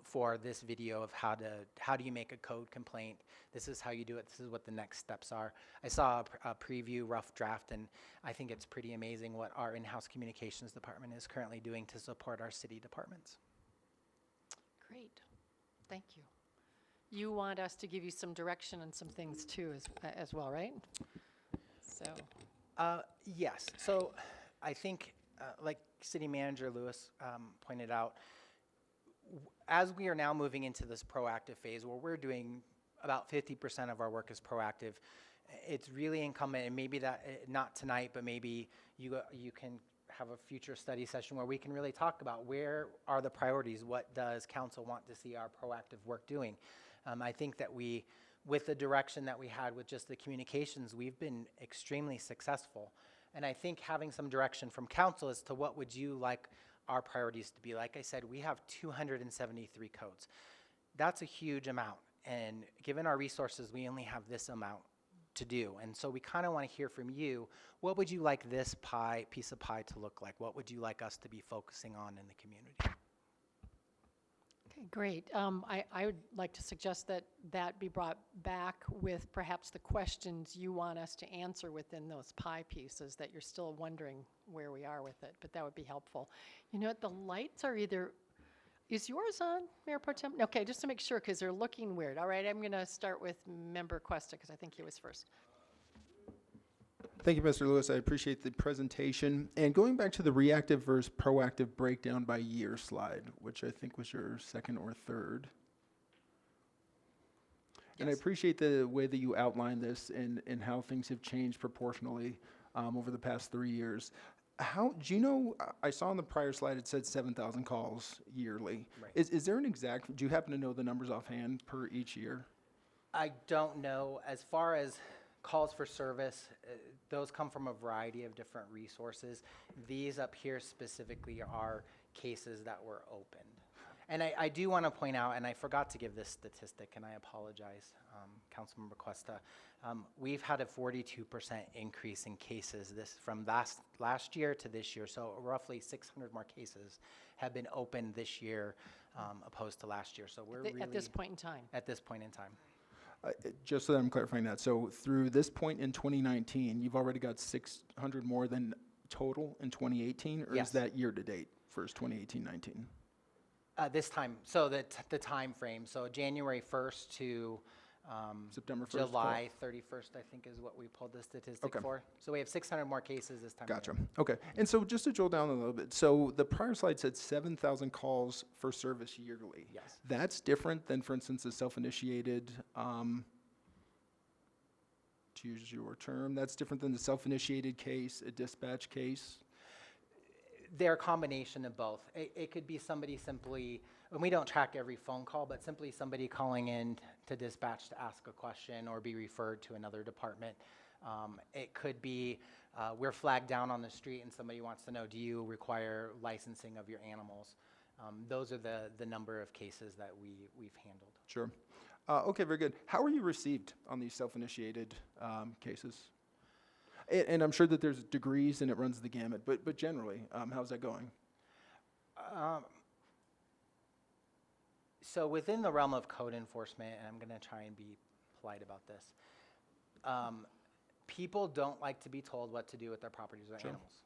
for this video of how do you make a code complaint. This is how you do it. This is what the next steps are. I saw a preview rough draft, and I think it's pretty amazing what our in-house communications department is currently doing to support our city departments. Great, thank you. You want us to give you some direction on some things too as well, right? So, Yes. So I think, like City Manager Lewis pointed out, as we are now moving into this proactive phase where we're doing about 50% of our work is proactive, it's really incumbent, and maybe that, not tonight, but maybe you can have a future study session where we can really talk about where are the priorities, what does council want to see our proactive work doing. I think that with the direction that we had with just the communications, we've been extremely successful. And I think having some direction from council as to what would you like our priorities to be. Like I said, we have 273 codes. That's a huge amount. And given our resources, we only have this amount to do. And so we kind of want to hear from you. What would you like this piece of pie to look like? What would you like us to be focusing on in the community? okay, great. I would like to suggest that be brought back with perhaps the questions you want us to answer within those pie pieces that you're still wondering where we are with it, but that would be helpful. You know what, the lights are is yours on, Mayor Pro Tem? Okay, just to make sure, because they're looking weird. All right, I'm going to start with Member Cuesta, because I think he was first. Thank you, Mr. Lewis. I appreciate the presentation. And going back to the reactive versus proactive breakdown by year slide, which I think was your second or third. And I appreciate the way that you outlined this and how things have changed proportionally over the past 3 years. How do you know? I saw on the prior slide it said 7,000 calls yearly. Right. Is there an exact? Do you happen to know the numbers offhand per each year? I don't know. As far as calls for service, those come from a variety of different resources. These up here specifically are cases that were opened. And I do want to point out, and I forgot to give this statistic, and I apologize, Councilmember Cuesta. We've had a 42% increase in cases from last year to this year. So roughly 600 more cases have been opened this year opposed to last year. So we're really At this point in time. at this point in time. Just so that I'm clarifying that, so through this point in 2019, you've already got 600 more than total in 2018, or Yes. is that year to date, first 2018-19? This time, so the time frame, so January 1st to September 1st? July 31st, I think is what we pulled the statistic Okay. for. So we have 600 more cases this time. of Gotcha. year. Okay. And so just to drill down a little bit, so the prior slide said 7,000 calls for service yearly. Yes. That's different than, for instance, a self-initiated, to use your term, that's different than the self-initiated case, a dispatch case? They're a combination of both. It could be somebody simply, and we don't track every phone call, but simply somebody calling in to dispatch to ask a question or be referred to another department. It could be we're flagged down on the street and somebody wants to know, do you require licensing of your animals? Those are the number of cases that we've handled. Sure. Okay, very good. How are you received on these self-initiated cases? And I'm sure that there's degrees and it runs the gamut, but generally, how's that going? So within the realm of code enforcement, and I'm going to try and be polite about this, people don't like to be told what to do with their properties or Sure. animals.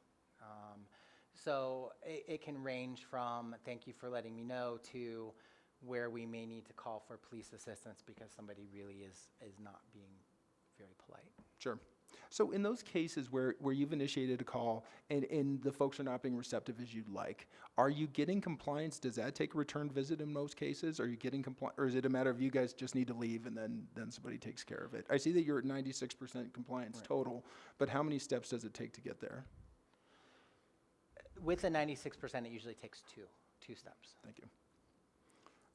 So it can range from thank you for letting me know to where we may need to call for police assistance because somebody really is not being very polite. Sure. So in those cases where you've initiated a call and the folks are not being receptive as you'd like, are you getting compliance? Does that take a return visit in most cases? Are you getting compliance, or is it a matter of you guys just need to leave and then somebody takes care of it? I see that you're at 96% compliance total, but how many steps does it take to get there? With the 96%, it usually takes two steps. Thank you.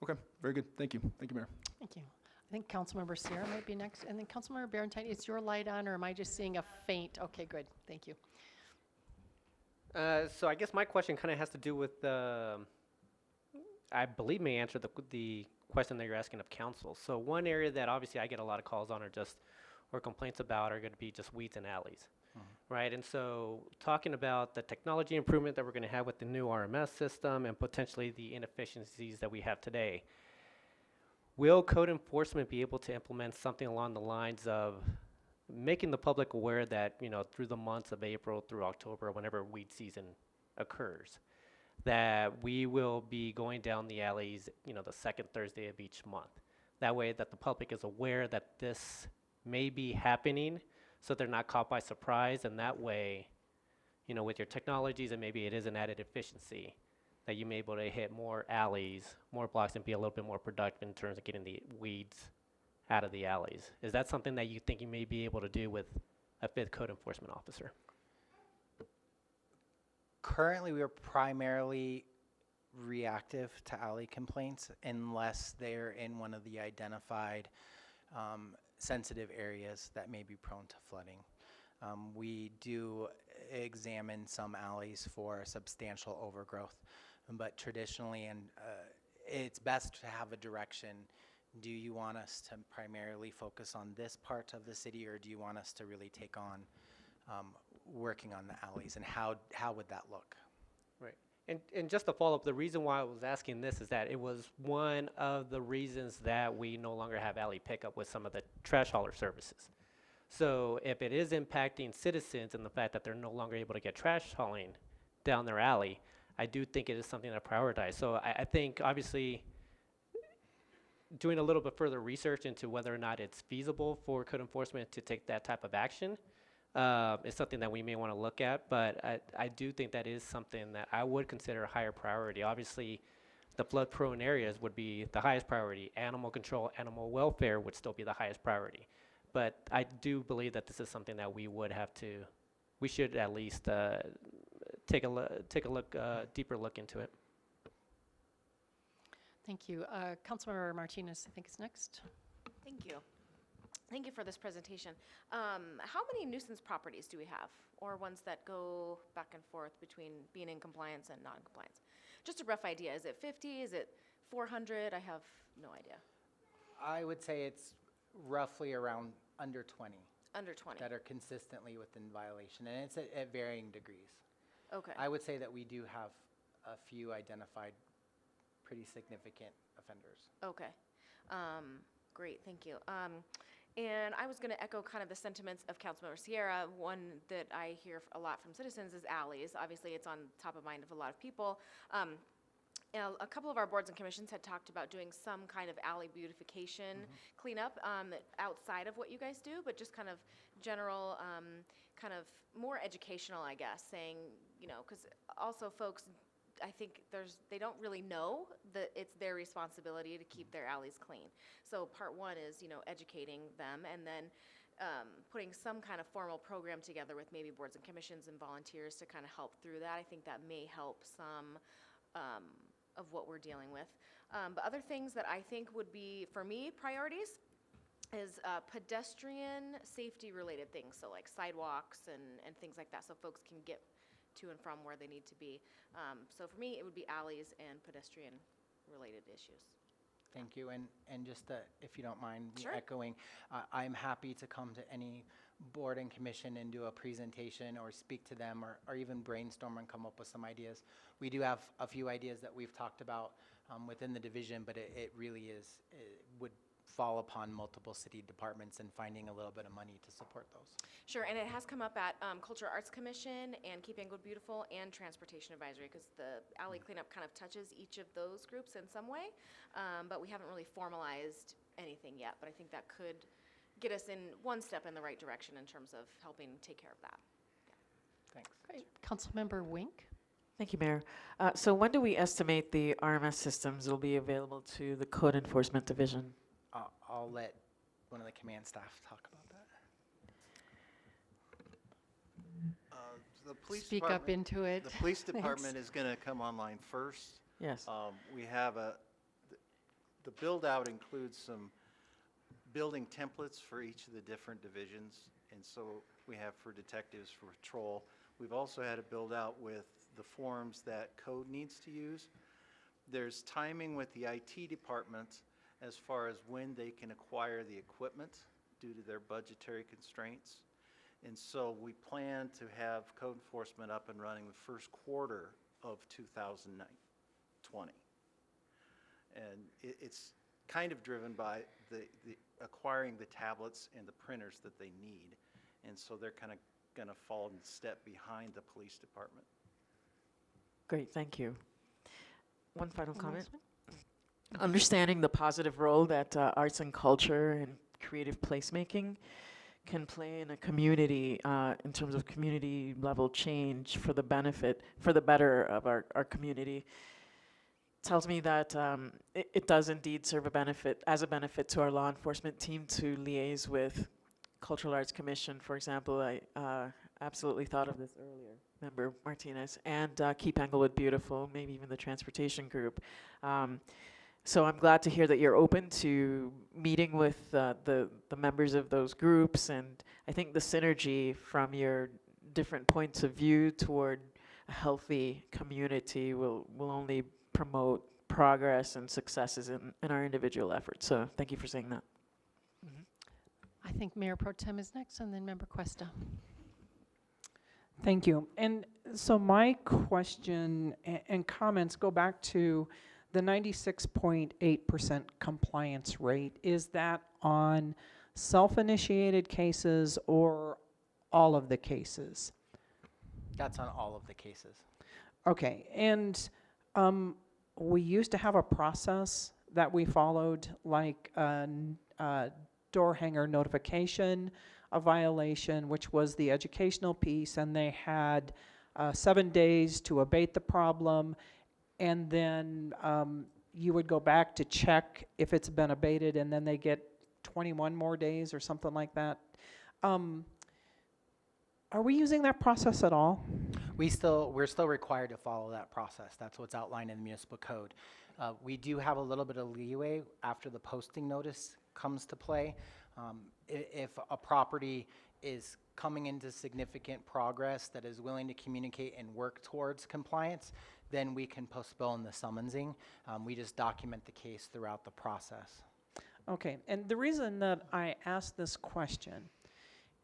Okay, very good. Thank you. Thank you, Mayor. Thank you. I think Councilmember Sierra might be next, and then Councilmember Barentine, is your light on, or am I just seeing a faint? Okay, good, thank you. So I guess my question kind of has to do with, I believe may answer the question that you're asking of council. So one area that obviously I get a lot of calls on or complaints about are going to be just weeds and alleys, right? And so talking about the technology improvement that we're going to have with the new RMS system and potentially the inefficiencies that we have today, will code enforcement be able to implement something along the lines of making the public aware that, through the months of April through October, whenever weed season occurs, that we will be going down the alleys, the second Thursday of each month. That way that the public is aware that this may be happening, so they're not caught by surprise, and that way, with your technologies, and maybe it is an added efficiency, that you may be able to hit more alleys, more blocks, and be a little bit more productive in terms of getting the weeds out of the alleys. Is that something that you think you may be able to do with a 5th code enforcement officer? Currently, we are primarily reactive to alley complaints unless they're in one of the identified sensitive areas that may be prone to flooding. We do examine some alleys for substantial overgrowth, but traditionally, and it's best to have a direction. Do you want us to primarily focus on this part of the city, or do you want us to really take on working on the alleys, and how would that look? Right. And just to follow up, the reason why I was asking this is that it was one of the reasons that we no longer have alley pickup with some of the trash hauler services. So if it is impacting citizens and the fact that they're no longer able to get trash hauling down their alley, I do think it is something to prioritize. So I think obviously doing a little bit further research into whether or not it's feasible for code enforcement to take that type of action is something that we may want to look at. But I do think that is something that I would consider a higher priority. Obviously, the flood-prone areas would be the highest priority. Animal control, animal welfare would still be the highest priority. But I do believe that this is something that we should at least take a deeper look into it. Thank you. Councilmember Martinez, I think is next. Thank you. Thank you for this presentation. How many nuisance properties do we have, or ones that go back and forth between being in compliance and non-compliance? Just a rough idea. Is it 50? Is it 400? I have no idea. I would say it's roughly around under 20 Under 20. that are consistently within violation, and it's at varying degrees. Okay. I would say that we do have a few identified pretty significant offenders. Okay. Great, thank you. And I was going to echo kind of the sentiments of Councilmember Sierra. One that I hear a lot from citizens is alleys. Obviously, it's on top of mind of a lot of people. A couple of our boards and commissions had talked about doing some kind of alley beautification cleanup outside of what you guys do, but just kind of general, kind of more educational, I guess, saying, because also folks, I think they don't really know that it's their responsibility to keep their alleys clean. So part one is, educating them, and then putting some kind of formal program together with maybe boards and commissions and volunteers to kind of help through that. I think that may help some of what we're dealing with. But other things that I think would be, for me, priorities is pedestrian safety related things. So like sidewalks and things like that, so folks can get to and from where they need to be. So for me, it would be alleys and pedestrian related issues. Thank you, and just if you don't mind me Sure. echoing, I'm happy to come to any board and commission and do a presentation or speak to them or even brainstorm and come up with some ideas. We do have a few ideas that we've talked about within the division, but it really would fall upon multiple city departments and finding a little bit of money to support those. Sure, and it has come up at Culture Arts Commission and Keep Englewood Beautiful and Transportation Advisory, because the alley cleanup kind of touches each of those groups in some way, but we haven't really formalized anything yet, but I think that could get us in one step in the right direction in terms of helping take care of that. Thanks. Great. Councilmember Wink? Thank you, Mayor. So when do we estimate the RMS systems will be available to the Code Enforcement Division? I'll let one of the command staff talk about that. The police Speak up department- into it. The police Thanks. department is going to come online first. Yes. We have the build-out includes some building templates for each of the different divisions. And so we have for detectives, for patrol. We've also had it build out with the forms that code needs to use. There's timing with the IT department as far as when they can acquire the equipment due to their budgetary constraints. And so we plan to have code enforcement up and running the first quarter of 2020. And it's kind of driven by the acquiring the tablets and the printers that they need. And so they're kind of going to fall in step behind the police department. Great, thank you. One final comment. Understanding the positive role that arts and culture and creative placemaking can play in a community in terms of community level change for the benefit, for the better of our community, tells me that it does indeed serve as a benefit to our law enforcement team to liaise with Cultural Arts Commission, for example. I absolutely thought of this earlier, Member Martinez, and Keep Englewood Beautiful, maybe even the transportation group. So I'm glad to hear that you're open to meeting with the members of those groups, and I think the synergy from your different points of view toward a healthy community will only promote progress and successes in our individual efforts. So thank you for saying that. I think Mayor Pro Tem is next, and then Member Cuesta. Thank you. And so my question and comments go back to the 96.8% compliance rate. Is that on self-initiated cases or all of the cases? That's on all of the cases. Okay, and we used to have a process that we followed, like door hanger notification, a violation, which was the educational piece, and they had 7 days to abate the problem, and then you would go back to check if it's been abated, and then they get 21 more days or something like that. Are we using that process at all? We're still required to follow that process. That's what's outlined in the municipal code. We do have a little bit of leeway after the posting notice comes to play. If a property is coming into significant progress that is willing to communicate and work towards compliance, then we can postpone the summonsing. We just document the case throughout the process. Okay, and the reason that I asked this question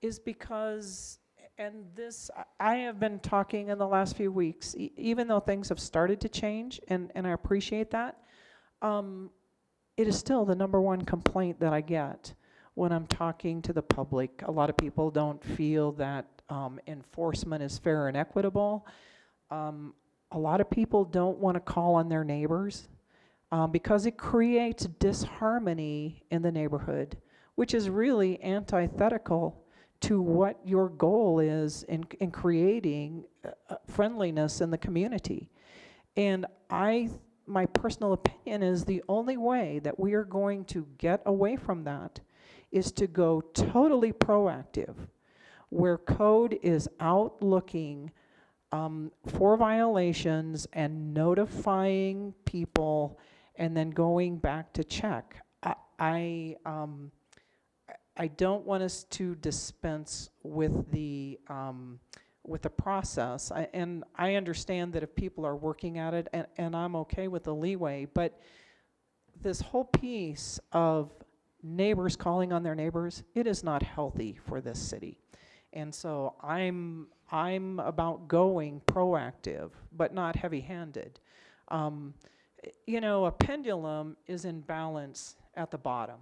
is because, and this, I have been talking in the last few weeks, even though things have started to change, and I appreciate that, it is still the #1 complaint that I get when I'm talking to the public. A lot of people don't feel that enforcement is fair and equitable. A lot of people don't want to call on their neighbors because it creates disharmony in the neighborhood, which is really antithetical to what your goal is in creating friendliness in the community. And my personal opinion is the only way that we are going to get away from that is to go totally proactive, where code is out looking for violations and notifying people and then going back to check. I don't want us to dispense with the process, and I understand that if people are working at it, and I'm okay with the leeway, but this whole piece of neighbors calling on their neighbors, it is not healthy for this city. And so I'm about going proactive, but not heavy-handed. You know, a pendulum is in balance at the bottom.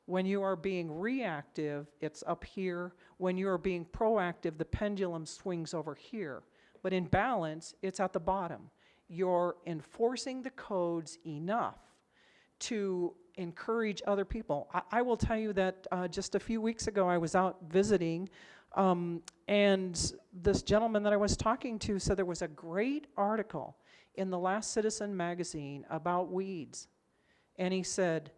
When you are being reactive, it's up here. When you are being proactive, the pendulum swings over here. But in balance, it's at the bottom. You're enforcing the codes enough to encourage other people. I will tell you that just a few weeks ago, I was out visiting, and this gentleman that I was talking to said there was a great article in the last Citizen magazine about weeds. And he said,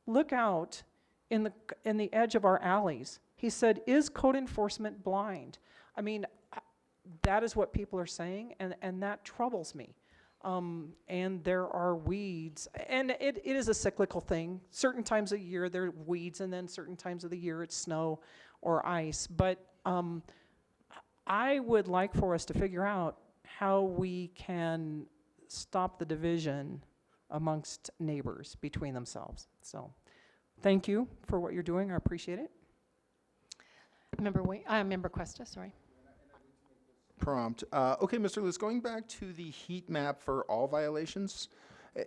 look out in the edge of our alleys. He said, is code enforcement blind? I mean, that is what people are saying, and that troubles me. And there are weeds, and it is a cyclical thing. Certain times of the year there are weeds, and then certain times of the year it's snow or ice. But I would like for us to figure out how we can stop the division amongst neighbors between themselves. So thank you for what you're doing. I appreciate it. Member Cuesta, sorry. Prompt. Okay, Mr. Lewis, going back to the heat map for all violations,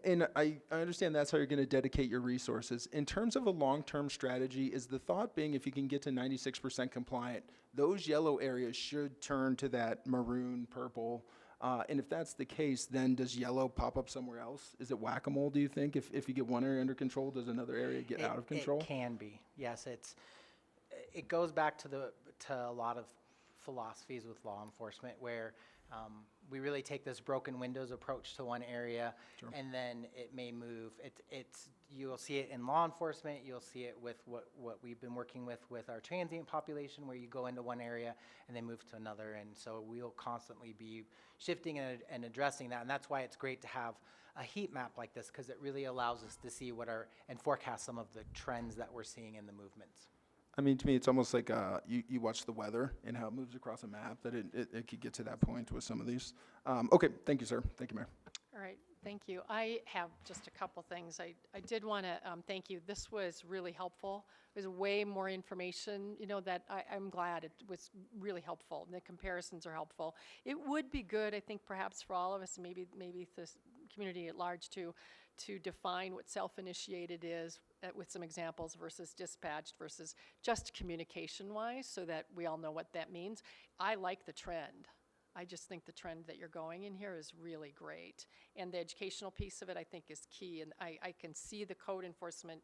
and I understand that's how you're going to dedicate your resources. In terms of a long-term strategy, is the thought being if you can get to 96% compliant, those yellow areas should turn to that maroon, purple, and if that's the case, then does yellow pop up somewhere else? Is it whack-a-mole, do you think? If you get one area under control, does another area get out of control? It can be, yes. It goes back to a lot of philosophies with law enforcement where we really take this broken windows approach to one area, Sure. and then it may move. You'll see it in law enforcement. You'll see it with what we've been working with our transient population, where you go into one area and then move to another. And so we'll constantly be shifting and addressing that. And that's why it's great to have a heat map like this, because it really allows us to see and forecast some of the trends that we're seeing in the movements. I mean, to me, it's almost like you watch the weather and how it moves across a map, that it could get to that point with some of these. Okay, thank you, sir. Thank you, Mayor. All right, thank you. I have just a couple things. I did want to thank you. This was really helpful. There's way more information, that I'm glad it was really helpful. And the comparisons are helpful. It would be good, I think, perhaps for all of us, maybe the community at large too, to define what self-initiated is with some examples versus dispatched versus just communication-wise, so that we all know what that means. I like the trend. I just think the trend that you're going in here is really great. And the educational piece of it, I think, is key. And I can see the Code Enforcement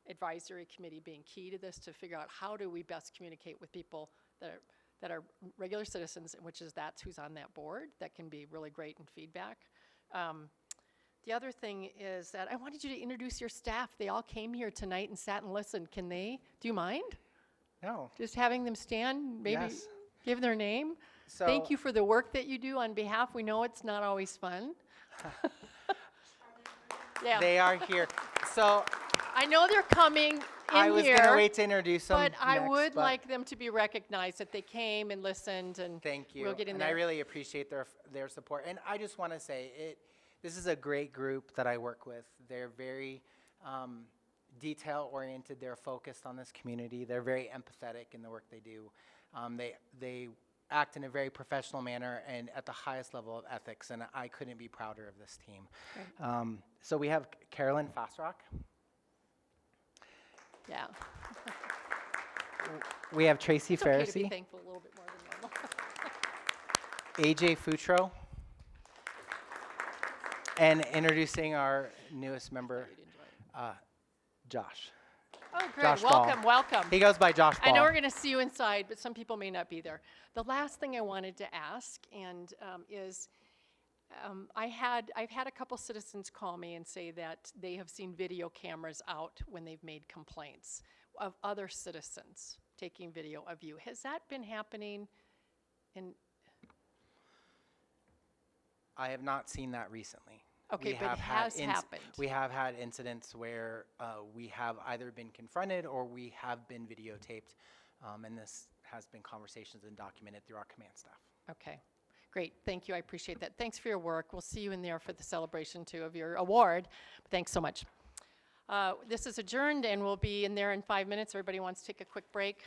Advisory Committee being key to this, to figure out how do we best communicate with people that are regular citizens, that's who's on that board. That can be really great in feedback. The other thing is that I wanted you to introduce your staff. They all came here tonight and sat and listened. Do you mind? No. Just having them stand, maybe Yes. give their name? So Thank you for the work that you do on behalf. We know it's not always fun. Yeah, They are here. So I know they're coming in I was here, going to wait to introduce them but I next, would but like them to be recognized, that they came and listened, and thank you. we'll get in and there. I really appreciate their support. And I just want to say, this is a great group that I work with. They're very detail-oriented. They're focused on this community. They're very empathetic in the work they do. They act in a very professional manner and at the highest level of ethics, and I couldn't be prouder of this team. So we have Carolyn Fastrock. Yeah. We have Tracy It's okay to be Farrisee, thankful a little bit more than normal. AJ Futro, and introducing our newest member, Josh. Oh, great. Josh Ball. Welcome. He goes by Josh Ball. I know we're going to see you inside, but some people may not be there. The last thing I wanted to ask is I've had a couple citizens call me and say that they have seen video cameras out when they've made complaints of other citizens taking video of you. Has that been happening? I have not seen that recently. Okay, but it has happened. We have had incidents where we have either been confronted or we have been videotaped, and this has been conversations and documented through our command staff. Okay, great. Thank you. I appreciate that. Thanks for your work. We'll see you in there for the celebration, too, of your award. Thanks so much. This is adjourned, and we'll be in there in 5 minutes. Everybody wants to take a quick break.